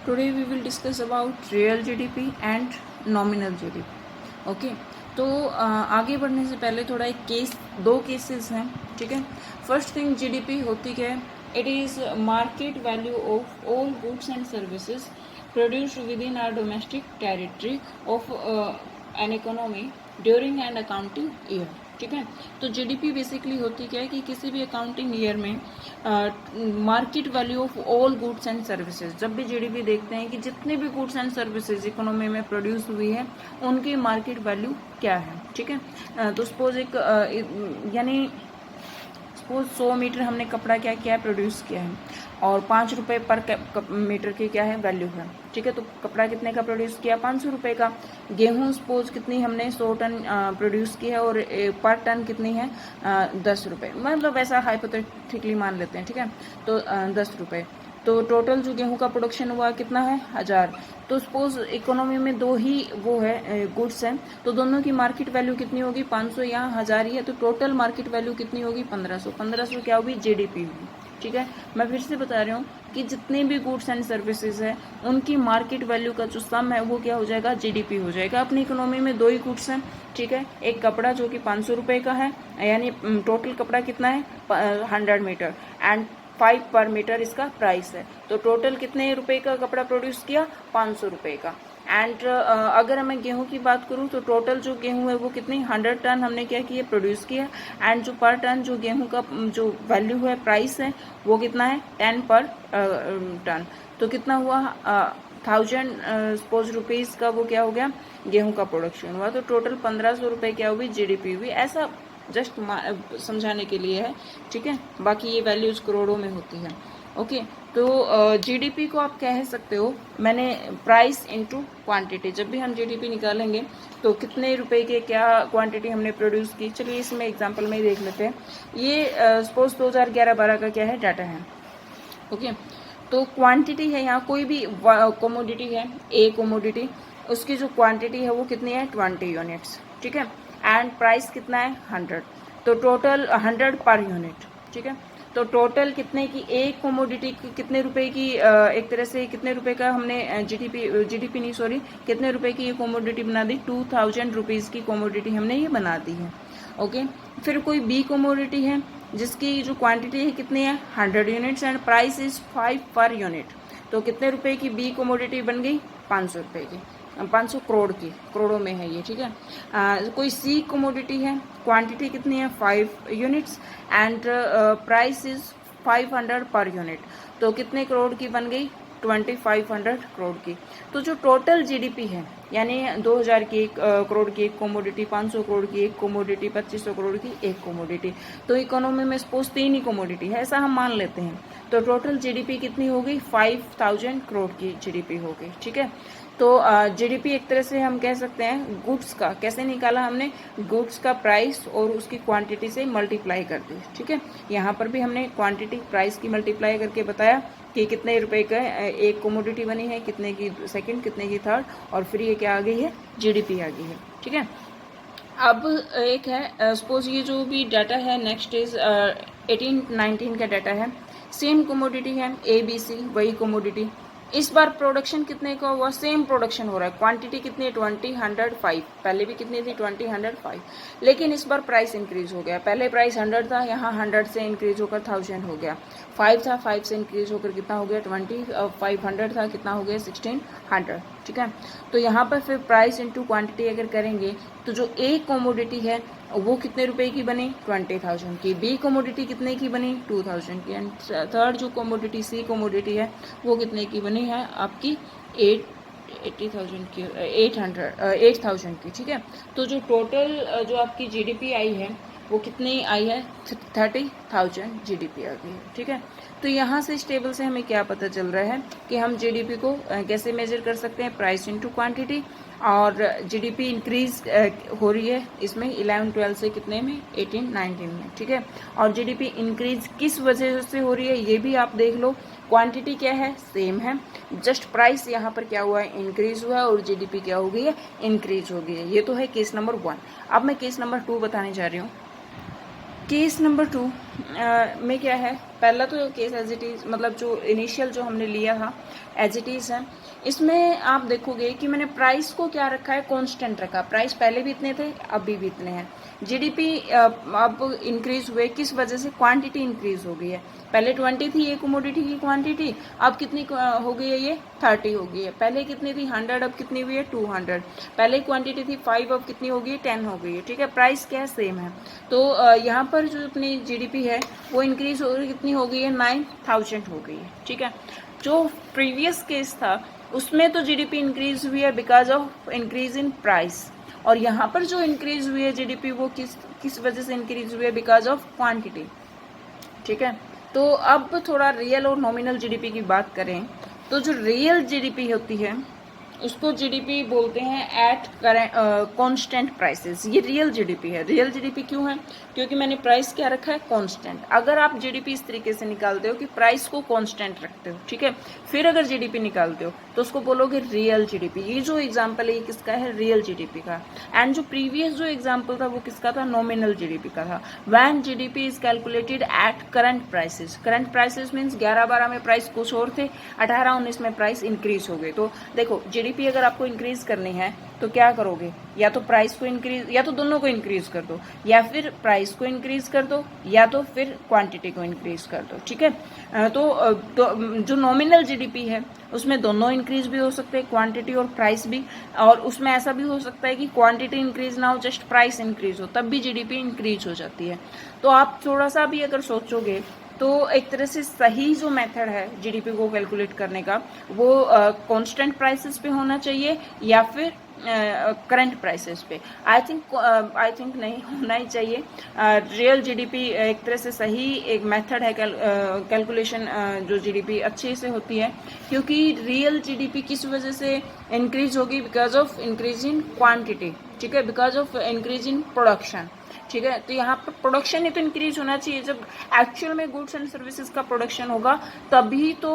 Today we will discuss about real GDP and nominal GDP. Okay तो आगे बढ़ने से पहले थोड़ा एक केस, दो केसेस हैं, ठीक है। फर्स्ट थिंग, जीडीपी होती क्या है? It is market value of all goods and services produced within our domestic territory of an economy during and accounting year, ठीक है। तो जीडीपी बेसिकली होती क्या है कि किसी भी अकाउंटिंग ईयर में market value of all goods and services, जब भी जीडीपी देखते हैं कि जितने भी गुड्स एंड सर्विसेज इकोनॉमी में प्रोड्यूस हुई है उनकी मार्केट वैल्यू क्या है, ठीक है। तो सपोज एक यानी सपोज 100 मीटर हमने कपड़ा क्या किया है, प्रोड्यूस किया है, और 5 रुपये पर मीटर की क्या है वैल्यू है, ठीक है। तो कपड़ा कितने का प्रोड्यूस किया? 500 रुपये का। गेहूँ सपोज कितनी हमने 100 टन प्रोड्यूस की है और पर टन कितनी है 10 रुपये, मतलब ऐसा हाइपोथेटिकली मान लेते हैं, ठीक है। तो 10 रुपये, तो टोटल जो गेहूं का प्रोडक्शन हुआ कितना है 1000। तो सपोज इकोनॉमी में दो ही वो है गुड्स हैं, तो दोनों की मार्केट वैल्यू कितनी होगी? 500, यहाँ 1000 ही है, तो टोटल मार्केट वैल्यू कितनी होगी? 1500। 1500 क्या होगी? जीडीपी होगी, ठीक है। मैं फिर से बता रही हूँ कि जितने भी गुड्स एंड सर्विसेज है उनकी मार्केट वैल्यू का जो सम है वो क्या हो जाएगा? जीडीपी हो जाएगा। अपनी इकोनॉमी में दो ही गुड्स हैं, ठीक है। एक कपड़ा जो कि 500 रुपये का है, यानी टोटल कपड़ा कितना है 100 मीटर, एंड 5 पर मीटर इसका प्राइस है। तो टोटल कितने रुपए का कपड़ा प्रोड्यूस किया? 500 रुपये का। एंड अगर मैं गेहूं की बात करूं तो टोटल जो गेहूं है वो कितनी 100 टन हमने क्या किया? प्रोड्यूस किया। एंड जो पर टन जो गेहूं का जो वैल्यू है, प्राइस है, वो कितना है 10 पर टन। तो कितना हुआ 1000 सपोज रुपीज़ का वो क्या हो गया? गेहूं का प्रोडक्शन हुआ। तो टोटल 1500 रुपये क्या हुई? जीडीपी हुई। ऐसा जस्ट समझाने के लिए है, ठीक है। बाकी ये वैल्यूज करोड़ों में होती है, ओके। तो जीडीपी को आप कह सकते हो, मैंने प्राइस इनटू क्वांटिटी, जब भी हम जीडीपी निकालेंगे तो कितने रुपए के क्या क्वांटिटी हमने प्रोड्यूस की। चलिए इसमें एग्जांपल में ही देख लेते हैं। ये सपोज 2011-12 का क्या है डाटा है, ओके। तो क्वांटिटी है, यहाँ कोई भी कोमोडिटी है, ए कोमोडिटी, उसकी जो क्वांटिटी है वो कितनी है 20 यूनिट्स, ठीक है। एंड प्राइस कितना है 100, तो टोटल 100 पर यूनिट, ठीक है। तो टोटल कितने की एक कोमोडिटी की कितने रुपए की एक तरह से कितने रुपए का हमने जीडीपी नहीं सॉरी कितने रुपए की ये कोमोडिटी बना दी? 2000 रुपीज़ की कोमोडिटी हमने ये बना दी है, ओके। फिर कोई बी कोमोडिटी है जिसकी जो क्वांटिटी है कितनी है 100 units and price is 5 per unit. तो कितने रुपए की बी कोमोडिटी बन गई? 500 रुपये की, 500 करोड़ की, करोड़ों में है ये, ठीक है। कोई सी कोमोडिटी है, क्वांटिटी कितनी है 5 units and price is 500 per unit. तो कितने करोड़ की बन गई? 2500 करोड़ की। तो जो टोटल जीडीपी है, यानी 2000 की एक करोड़ की एक कोमोडिटी, 500 करोड़ की एक कोमोडिटी, 2500 करोड़ की एक कोमोडिटी, तो इकोनॉमी में सपोज 3 ही कोमोडिटी है, ऐसा हम मान लेते हैं। तो टोटल जीडीपी कितनी हो गई? 5000 करोड़ की जीडीपी हो गई, ठीक है। तो जीडीपी एक तरह से हम कह सकते हैं गुड्स का, कैसे निकाला हमने? गुड्स का प्राइस और उसकी क्वांटिटी से मल्टीप्लाई कर दी, ठीक है। यहाँ पर भी हमने क्वांटिटी प्राइस की मल्टीप्लाई करके बताया कि कितने रुपए का एक कोमोडिटी बनी है, कितने की सेकंड, कितने की थर्ड, और फिर ये क्या आ गई है? जीडीपी आ गई है, ठीक है। अब एक है सपोज ये जो भी डाटा है नेक्स्ट इज 18-19 का डाटा है, सेम कोमोडिटी है ABC, वही कोमोडिटी। इस बार प्रोडक्शन कितने का हुआ? सेम प्रोडक्शन हो रहा है, क्वांटिटी कितनी है 20, 100, 5, पहले भी कितनी थी 20, 100, 5, लेकिन इस बार प्राइस इंक्रीज हो गया। पहले प्राइस 100 था, यहाँ 100 से इंक्रीज होकर 1000 हो गया। 5 था, 5 से इंक्रीज होकर कितना हो गया 20, 500 था, कितना हो गया 1600, ठीक है। तो यहाँ पर फिर प्राइस इंटू क्वांटिटी अगर करेंगे तो जो एक कोमोडिटी है वो कितने रुपए की बनी? 20,000 की। बी कोमोडिटी कितने की बनी? 2000 की। एंड थर्ड जो कोमोडिटी सी कोमोडिटी है वो कितने की बनी है? आपकी 80,000 की, 8,000 की, ठीक है। तो जो टोटल जो आपकी जीडीपी आई है वो कितनी आई है? 30,000 जीडीपी आ गई है, ठीक है। तो यहाँ से इस टेबल से हमें क्या पता चल रहा है कि हम जीडीपी को कैसे मेजर कर सकते हैं? Price into quantity. और जीडीपी इंक्रीज हो रही है इसमें 11-12 से कितने में? 18-19 में, ठीक है। और जीडीपी इंक्रीज किस वजह से हो रही है ये भी आप देख लो। क्वांटिटी क्या है? सेम है, जस्ट प्राइस यहाँ पर क्या हुआ है? इंक्रीज हुआ है, और जीडीपी क्या हो गई है? इंक्रीज हो गई है। ये तो है केस नंबर 1। अब मैं केस नंबर 2 बताने जा रही हूँ। केस नंबर 2 में क्या है? पहला तो केस एज इट इज़, मतलब जो इनिशियल जो हमने लिया था एज इट इज़ है। इसमें आप देखोगे कि मैंने प्राइस को क्या रखा है, कांस्टेंट रखा। प्राइस पहले भी इतने थे, अभी भी इतने हैं। जीडीपी अब इंक्रीज हुए किस वजह से, क्वांटिटी इंक्रीज हो गई है। पहले 20 थी ये कमोडिटी की क्वांटिटी, अब कितनी हो गई है, ये 30 हो गई है। पहले कितनी थी 100, अब कितनी हुई है 200। पहले क्वांटिटी थी 5, अब कितनी हो गई है 10 हो गई है। ठीक है, प्राइस क्या है, सेम है। तो यहाँ पर जो अपनी जीडीपी है वो इंक्रीज हो गई, कितनी हो गई है 9000 हो गई है। ठीक है, जो प्रीवियस केस था उसमें तो जीडीपी इंक्रीज हुई है because of increase in price, और यहाँ पर जो इंक्रीज हुई है जीडीपी वो किस वजह से इंक्रीज हुई है, बिकॉज ऑफ क्वांटिटी। ठीक है, तो अब थोड़ा रियल और नॉमिनल जीडीपी की बात करें तो जो रियल जीडीपी होती है उसको जीडीपी बोलते हैं एट कांस्टेंट प्राइसेस। ये रियल जीडीपी है। रियल जीडीपी क्यों है, क्योंकि मैंने प्राइस क्या रखा है, कांस्टेंट। अगर आप जीडीपी इस तरीके से निकालते हो कि प्राइस को कांस्टेंट रखते हो, ठीक है, फिर अगर जीडीपी निकालते हो तो उसको बोलोगे रियल जीडीपी। ये जो एग्जांपल है ये किसका है, रियल जीडीपी का। एंड जो प्रीवियस जो एग्जांपल था वो किसका था, नॉमिनल जीडीपी का था। When GDP is calculated at current prices. Current prices means 11-12 में प्राइस कुछ और थे, 18-19 में प्राइस इंक्रीज हो गए। तो देखो जीडीपी अगर आपको इंक्रीज करनी है तो क्या करोगे, या तो प्राइस को इंक्रीज, या तो दोनों को इंक्रीज कर दो, या फिर प्राइस को इंक्रीज कर दो, या तो फिर क्वांटिटी को इंक्रीज कर दो। ठीक है, तो जो नॉमिनल जीडीपी है उसमें दोनों इंक्रीज भी हो सकते हैं, क्वांटिटी और प्राइस भी। और उसमें ऐसा भी हो सकता है कि क्वांटिटी इंक्रीज ना हो, जस्ट प्राइस इंक्रीज हो, तब भी जीडीपी इंक्रीज हो जाती है। तो आप थोड़ा सा भी अगर सोचोगे तो एक तरह से सही जो मेथड है जीडीपी को कैलकुलेट करने का वो कांस्टेंट प्राइसेस पे होना चाहिए या फिर करंट प्राइसेस पे। आई थिंक नहीं होना ही चाहिए। रियल जीडीपी एक तरह से सही एक मेथड है कैलकुलेशन जो जीडीपी अच्छे से होती है, क्योंकि रियल जीडीपी किस वजह से इंक्रीज होगी, because of increase in quantity. ठीक है, because of increase in production. ठीक है, तो यहाँ पर प्रोडक्शन ही तो इंक्रीज होना चाहिए। जब एक्चुअल में गुड्स एंड सर्विसेज का प्रोडक्शन होगा तभी तो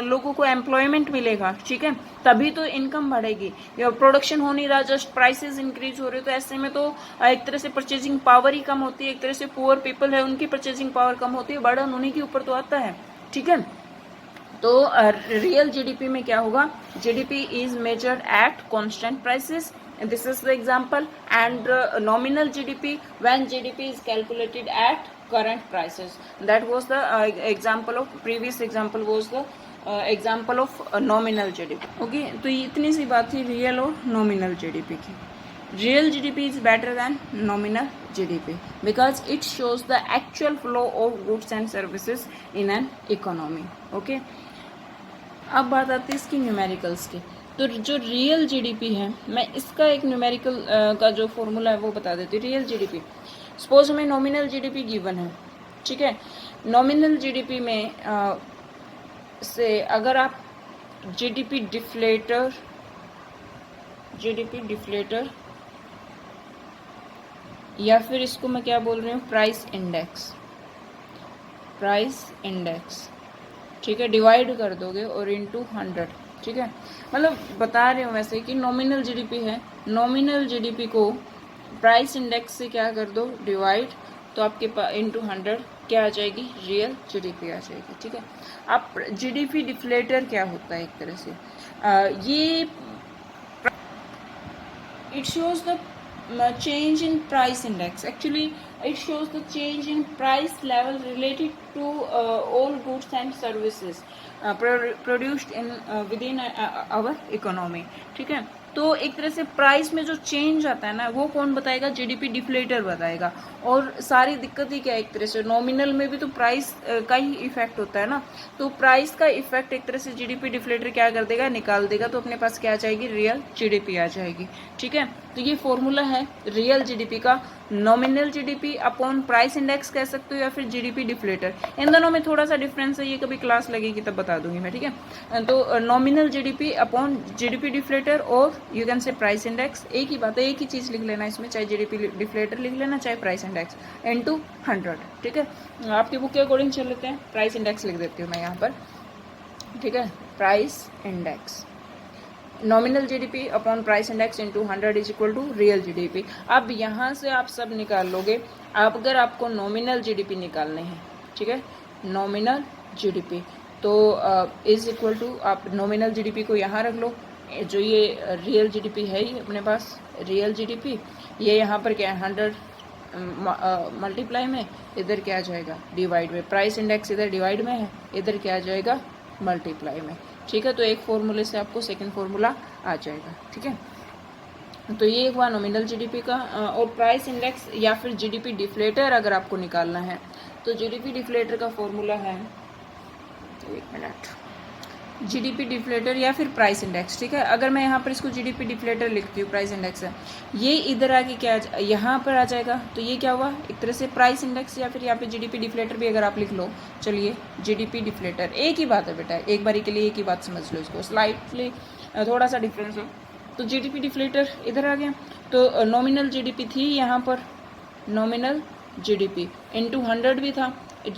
लोगों को एम्प्लॉयमेंट मिलेगा। ठीक है, तभी तो इनकम बढ़ेगी। प्रोडक्शन हो नहीं रहा, जस्ट प्राइसेस इंक्रीज हो रहे, तो ऐसे में तो एक तरह से परचेजिंग पावर ही कम होती है। एक तरह से पुअर पीपल है उनकी परचेजिंग पावर कम होती है, बर्डन उन्हीं के ऊपर तो आता है। ठीक है, तो रियल जीडीपी में क्या होगा, GDP is measured at constant prices, this is the example, and nominal GDP when GDP is calculated at current prices. That was the example of previous example was the example of nominal GDP. Okay, तो इतनी सी बात थी real और nominal GDP की। Real GDP is better than nominal GDP because it shows the actual flow of goods and services in an economy. Okay, अब बात आती है इसकी न्यूमेरिकल्स की। तो जो रियल जीडीपी है, मैं इसका एक न्यूमेरिकल का जो फॉर्मूला है वो बता देती हूँ। रियल जीडीपी, सपोज हमें नॉमिनल जीडीपी गिवन है। ठीक है, नॉमिनल जीडीपी में से अगर आप जीडीपी डिफ्लेटर या फिर इसको मैं क्या बोल रही हूँ, प्राइस इंडेक्स, ठीक है, डिवाइड कर दोगे और इनटू 100। ठीक है, मतलब बता रही हूँ वैसे कि नॉमिनल जीडीपी है, नॉमिनल जीडीपी को प्राइस इंडेक्स से क्या कर दो, डिवाइड, तो आपके पास इनटू 100 क्या आ जाएगी, रियल जीडीपी आ जाएगी। ठीक है, अब जीडीपी डिफ्लेटर क्या होता है, एक तरह से ये it shows the change in price index. Actually it shows the change in price level related to all goods and services produced in within our economy. ठीक है, तो एक तरह से प्राइस में जो चेंज आता है ना वो कौन बताएगा, जीडीपी डिफ्लेटर बताएगा। और सारी दिक्कत ही क्या है, एक तरह से नॉमिनल में भी तो प्राइस का ही इफेक्ट होता है ना, तो प्राइस का इफेक्ट एक तरह से जीडीपी डिफ्लेटर क्या कर देगा, निकाल देगा, तो अपने पास क्या आ जाएगी, रियल जीडीपी आ जाएगी। ठीक है, तो ये फॉर्मूला है रियल जीडीपी का। Nominal GDP upon price index कह सकते हो या फिर जीडीपी डिफ्लेटर, इन दोनों में थोड़ा सा डिफरेंस है, ये कभी क्लास लगेगी तब बता दूंगी मैं। ठीक है, तो nominal GDP upon GDP deflator और you can say price index, एक ही बात है, एक ही चीज लिख लेना इसमें, चाहे जीडीपी डिफ्लेटर लिख लेना चाहे प्राइस इंडेक्स, इनटू 100। ठीक है, आपकी बुक के अकॉर्डिंग चल लेते हैं, प्राइस इंडेक्स लिख देती हूँ मैं यहाँ पर। ठीक है, price index, nominal GDP upon price index into 100 is equal to real GDP. अब यहाँ से आप सब निकाल लोगे। आप अगर आपको नॉमिनल जीडीपी निकालने हैं, ठीक है, नॉमिनल जीडीपी। तो इज इक्वल टू, आप नॉमिनल जीडीपी को यहाँ रख लो, जो ये रियल जीडीपी है ही अपने पास, रियल जीडीपी ये यहाँ पर क्या है 100 मल्टीप्लाई में, इधर क्या आ जाएगा डिवाइड में, प्राइस इंडेक्स इधर डिवाइड में है, इधर क्या आ जाएगा मल्टीप्लाई में। ठीक है, तो एक फॉर्मूले से आपको सेकंड फॉर्मूला आ जाएगा। ठीक है, तो ये हुआ नॉमिनल जीडीपी का। और प्राइस इंडेक्स या फिर जीडीपी डिफ्लेटर अगर आपको निकालना है तो जीडीपी डिफ्लेटर का फॉर्मूला है, एक मिनट, जीडीपी डिफ्लेटर या फिर प्राइस इंडेक्स। ठीक है, अगर मैं यहाँ पर इसको जीडीपी डिफ्लेटर लिखती हूँ, प्राइस इंडेक्स है, ये इधर आके क्या यहाँ पर आ जाएगा, तो ये क्या हुआ एक तरह से प्राइस इंडेक्स, या फिर यहाँ पे जीडीपी डिफ्लेटर भी अगर आप लिख लो। चलिए जीडीपी डिफ्लेटर एक ही बात है बेटा, एक बारी के लिए एक ही बात समझ लो, इसको स्लाइटली थोड़ा सा डिफरेंस हो। तो जीडीपी डिफ्लेटर इधर आ गया, तो नॉमिनल जीडीपी थी यहाँ पर, नॉमिनल जीडीपी इनटू 100 भी था,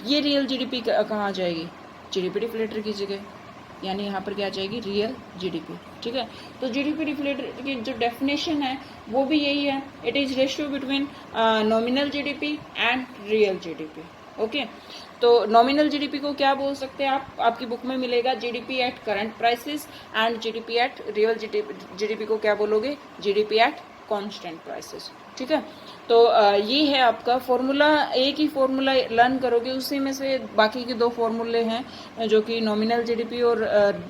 ये रियल जीडीपी कहाँ आ जाएगी, जीडीपी डिफ्लेटर की जगह, यानी यहाँ पर क्या आ जाएगी रियल जीडीपी। ठीक है, तो जीडीपी डिफ्लेटर की जो डेफिनेशन है वो भी यही है, it is ratio between nominal GDP and real GDP. Okay, तो नॉमिनल जीडीपी को क्या बोल सकते हैं आप, आपकी बुक में मिलेगा GDP at current prices, and GDP at real GDP को क्या बोलोगे, जीडीपी एट कांस्टेंट प्राइसेस। ठीक है, तो ये है आपका फॉर्मूला, एक ही फॉर्मूला लर्न करोगे, उसी में से बाकी के दो फॉर्मूले हैं जो कि नॉमिनल जीडीपी और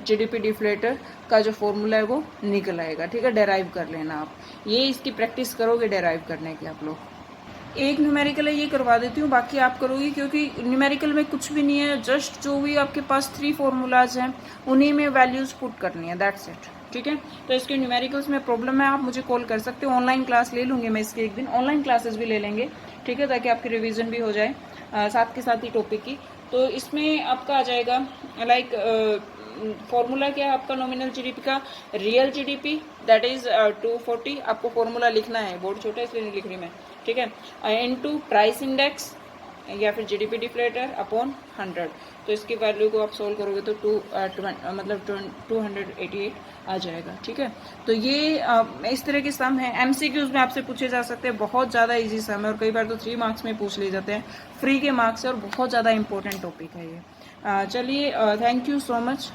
जीडीपी डिफ्लेटर का जो फॉर्मूला है वो निकल आएगा। ठीक है, डेराइव कर लेना आप, ये इसकी प्रैक्टिस करोगे डेराइव करने की आप लोग। एक न्यूमेरिकल है ये करवा देती हूँ, बाकी आप करोगे, क्योंकि न्यूमेरिकल में कुछ भी नहीं है, जस्ट जो भी आपके पास 3 फॉर्मूलाज हैं उन्हीं में वैल्यूज पुट करनी है, दैट्स इट। ठीक है, तो इसके न्यूमेरिकल्स में प्रॉब्लम है, आप मुझे कॉल कर सकते हो, ऑनलाइन क्लास ले लूँगी मैं इसके, एक दिन ऑनलाइन क्लासेस भी ले लेंगे। ठीक है, ताकि आपकी रिवीजन भी हो जाए साथ के साथ ही टॉपिक की। तो इसमें आपका आ जाएगा लाइक फॉर्मूला क्या है आपका नॉमिनल जीडीपी का, रियल जीडीपी दैट इज 240, आपको फॉर्मूला लिखना है, बोर्ड छोटा है इसलिए नहीं लिख रही मैं। ठीक है, इनटू प्राइस इंडेक्स या फिर जीडीपी डिफ्लेटर अपॉन 100, तो इसकी वैल्यू को आप सोल्व करोगे तो 288 आ जाएगा। ठीक है, तो ये इस तरह के सम है, एमसीक्यूज में आपसे पूछे जा सकते हैं, बहुत ज़्यादा इजी सम है और कई बार तो 3 मार्क्स में पूछ लिए जाते हैं, फ्री के मार्क्स है और बहुत ज़्यादा इंपॉर्टेंट टॉपिक है ये। चलिए, थैंक यू सो मच।